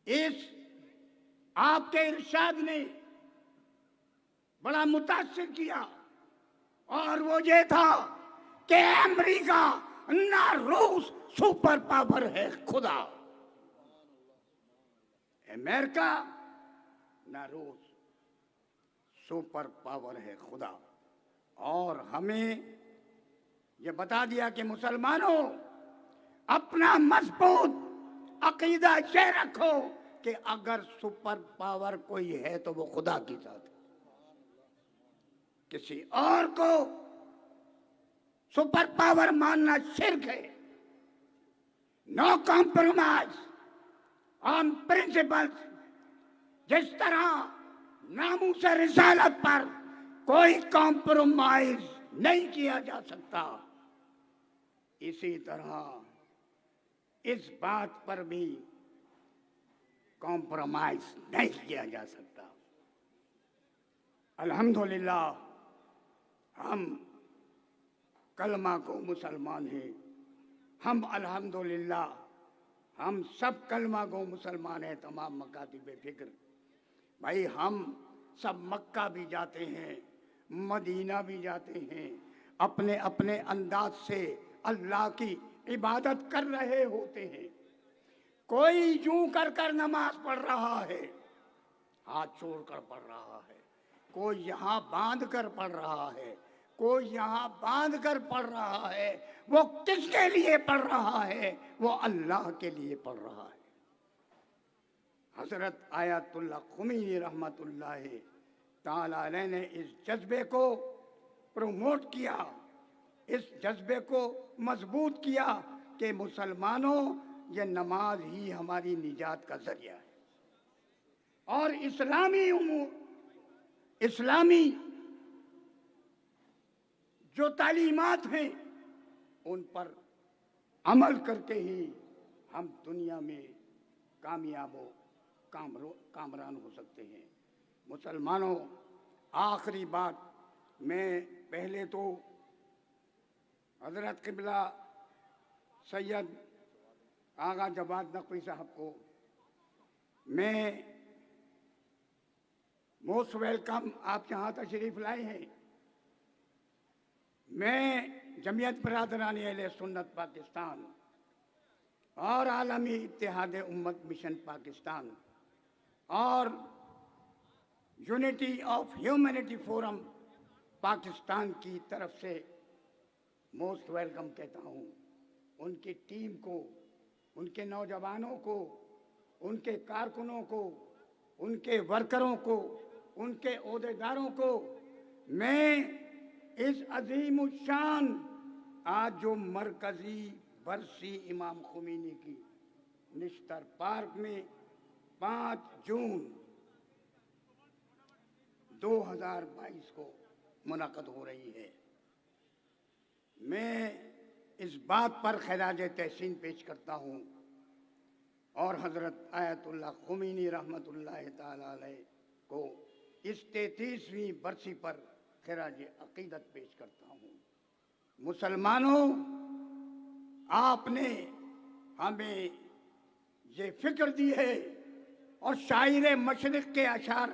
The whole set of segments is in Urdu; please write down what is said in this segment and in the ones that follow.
اس آپ کے ارشاد نے بڑا متاثر کیا، اور وہ یہ تھا کہ امریکہ نہ روس سپر پاور ہے خدا، امریکہ نہ روس سپر پاور ہے خدا۔ اور ہمیں یہ بتا دیا کہ مسلمانوں اپنا مضبوط عقیدہ یہ رکھو کہ اگر سپر پاور کوئی ہے تو وہ خدا کی ذات ہے، کسی اور کو سپر پاور ماننا شرک ہے۔ نو کمپرومائز آن پرنسپلز، جس طرح ناموس رسالت پر کوئی کمپرومائز نہیں کیا جا سکتا، اسی طرح اس بات پر بھی کمپرومائز نہیں کیا جا سکتا۔ الحمدللہ ہم کلمہ کو مسلمان ہیں، ہم الحمدللہ ہم سب کلمہ کو مسلمان ہیں، تمام مکاتب فکر۔ بھائی ہم سب مکہ بھی جاتے ہیں، مدینہ بھی جاتے ہیں، اپنے اپنے انداز سے اللہ کی عبادت کر رہے ہوتے ہیں۔ کوئی یوں کر کر نماز پڑھ رہا ہے، ہاتھ چھوڑ کر پڑھ رہا ہے، کوئی یہاں باندھ کر پڑھ رہا ہے، کوئی یہاں باندھ کر پڑھ رہا ہے۔ وہ کس کے لیے پڑھ رہا ہے؟ وہ اللہ کے لیے پڑھ رہا ہے۔ حضرت آیت اللہ خمینی رحمت اللہ تعالی علیہ نے اس جذبے کو پروموٹ کیا، اس جذبے کو مضبوط کیا کہ مسلمانوں یہ نماز ہی ہماری نجات کا ذریعہ ہے، اور اسلامی امور، اسلامی جو تعلیمات ہیں ان پر عمل کر کے ہی ہم دنیا میں کامیاب و کامران ہو سکتے ہیں۔ مسلمانوں، آخری بات میں پہلے تو حضرت قبلہ سید آغا جواد نقوی صاحب کو میں موسٹ ویلکم، آپ یہاں تشریف لائے ہیں۔ میں جمعیت برادران اہل سنت پاکستان اور عالمی اتحاد امت مشن پاکستان اور unity of humanity forum Pakistan کی طرف سے موسٹ ویلکم کہتا ہوں۔ ان کی ٹیم کو، ان کے نوجوانوں کو، ان کے کارکنوں کو، ان کے ورکروں کو، ان کے عہدیداروں کو میں اس عظیم الشان آج جو مرکزی برسی امام خمینی کی نشتر پارک میں 5 جون 2022 کو منعقد ہو رہی ہے، میں اس بات پر خراج تحسین پیش کرتا ہوں اور حضرت آیت اللہ خمینی رحمت اللہ تعالی علیہ کو اس 33ویں برسی پر خراج عقیدت پیش کرتا ہوں۔ مسلمانوں، آپ نے ہمیں یہ فکر دی ہے، اور شاعر مشرق کے اشعار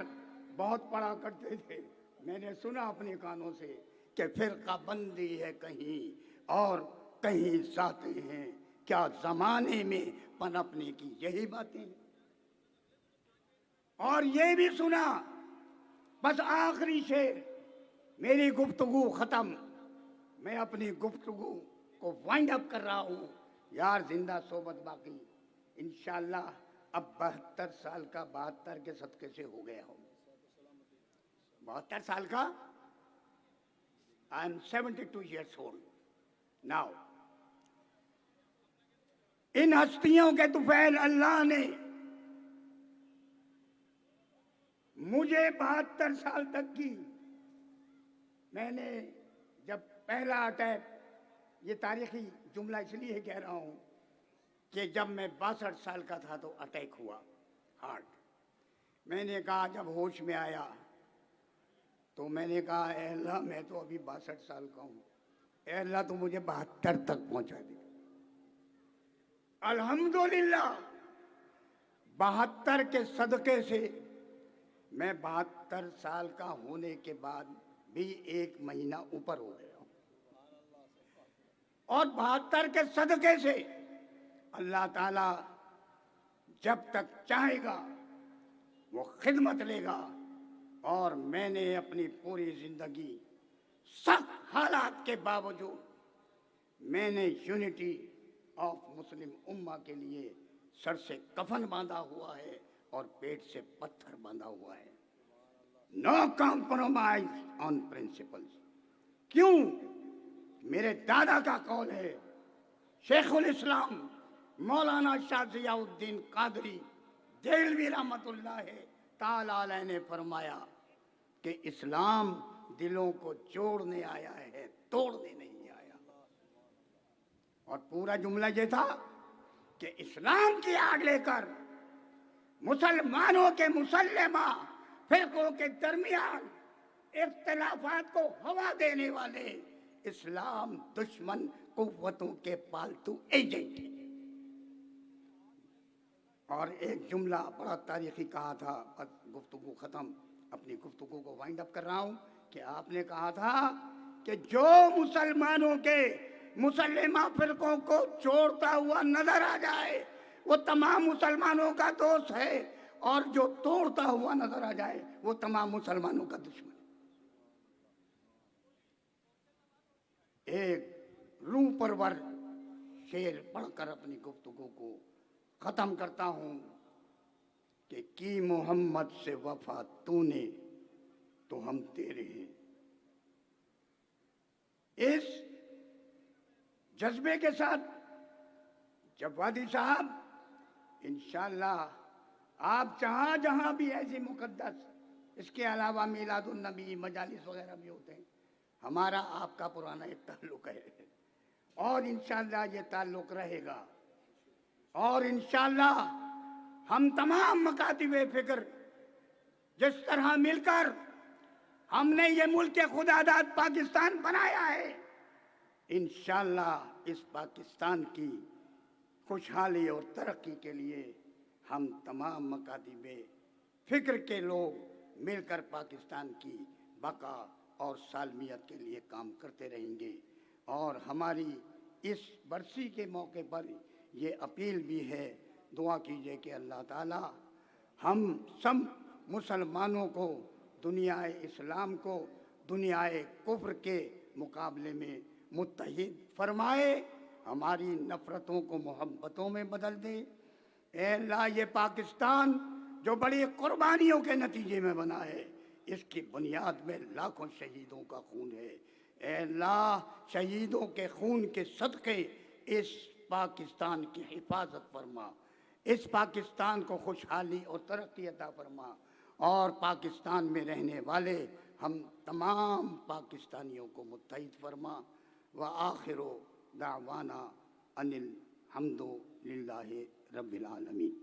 بہت پڑھا کرتے تھے، میں نے سنا اپنے کانوں سے کہ فرقہ بندی ہے کہیں اور کہیں ذاتے ہیں، کیا زمانے میں پنپنے کی یہی باتیں ہیں۔ اور یہ بھی سنا، بس آخری شعر، میری گفتگو ختم، میں اپنی گفتگو کو وائنڈ اپ کر رہا ہوں۔ یار زندہ صحبت باقی، انشاءاللہ اب 72 سال کا 72 کے صدقے سے ہو گیا ہوں، 72 سال کا، I am 72 years old now۔ ان ہستیوں کے طفیل اللہ نے مجھے 72 سال تک کی، میں نے جب پہلا اٹیک، یہ تاریخی جملہ اس لیے کہہ رہا ہوں کہ جب میں 62 سال کا تھا تو اٹیک ہوا ہارٹ، میں نے کہا جب ہوش میں آیا تو میں نے کہا اے اللہ میں تو ابھی 62 سال کا ہوں، اے اللہ تو مجھے 72 تک پہنچا دے۔ الحمدللہ 72 کے صدقے سے میں 72 سال کا ہونے کے بعد بھی 1 مہینہ اوپر ہو گیا ہوں، اور 72 کے صدقے سے اللہ تعالی جب تک چاہے گا وہ خدمت لے گا، اور میں نے اپنی پوری زندگی سخت حالات کے باوجود میں نے یونٹی آف مسلم امہ کے لیے سر سے کفن باندھا ہوا ہے اور پیٹ سے پتھر باندھا ہوا ہے. نو کمپرومائز آن پرنسپلز. کیوں؟ میرے دادا کا قول ہے، شیخ الاسلام مولانا شاہ ضیاء الدین قادری دہلوی رحمت اللہ تعالی علیہ نے فرمایا کہ اسلام دلوں کو جوڑنے آیا ہے، توڑنے نہیں آیا. اور پورا جملہ یہ تھا کہ اسلام کی آگ لے کر مسلمانوں کے مسلمہ فرقوں کے درمیان اختلافات کو ہوا دینے والے اسلام دشمن قوتوں کے پالتو ایجنٹ ہیں. اور ایک جملہ بڑا تاریخی کہا تھا، گفتگو ختم، اپنی گفتگو کو وائنڈ اپ کر رہا ہوں، کہ آپ نے کہا تھا کہ جو مسلمانوں کے مسلمہ فرقوں کو چھوڑتا ہوا نظر آ جائے وہ تمام مسلمانوں کا دوست ہے، اور جو توڑتا ہوا نظر آ جائے وہ تمام مسلمانوں کا دشمن. ایک روح پرور شعر پڑھ کر اپنی گفتگو کو ختم کرتا ہوں کہ کی محمد سے وفا تو نے تو ہم تیرے ہیں. اس جذبے کے ساتھ جوادی صاحب انشاءاللہ آپ جہاں جہاں بھی ایسی مقدس، اس کے علاوہ میلاد النبی مجالس وغیرہ بھی ہوتے ہیں، ہمارا آپ کا پرانا ایک تعلق ہے، اور انشاءاللہ یہ تعلق رہے گا. اور انشاءاللہ ہم تمام مکاتب فکر جس طرح مل کر ہم نے یہ ملک خدا داد پاکستان بنایا ہے، انشاءاللہ اس پاکستان کی خوشحالی اور ترقی کے لیے ہم تمام مکاتب فکر کے لوگ مل کر پاکستان کی بقا اور سالمیت کے لیے کام کرتے رہیں گے. اور ہماری اس برسی کے موقع پر یہ اپیل بھی ہے، دعا کیجئے کہ اللہ تعالی ہم سب مسلمانوں کو، دنیا اسلام کو دنیا کفر کے مقابلے میں متحد فرمائے، ہماری نفرتوں کو محبتوں میں بدل دے. اے اللہ، یہ پاکستان جو بڑی قربانیوں کے نتیجے میں بنا ہے، اس کی بنیاد میں لاکھوں شہیدوں کا خون ہے. اے اللہ، شہیدوں کے خون کے صدقے اس پاکستان کی حفاظت فرما، اس پاکستان کو خوشحالی اور ترقی عطا فرما، اور پاکستان میں رہنے والے ہم تمام پاکستانیوں کو متحد فرما. وآخر دعوانا ان الحمد للہ رب العالمین.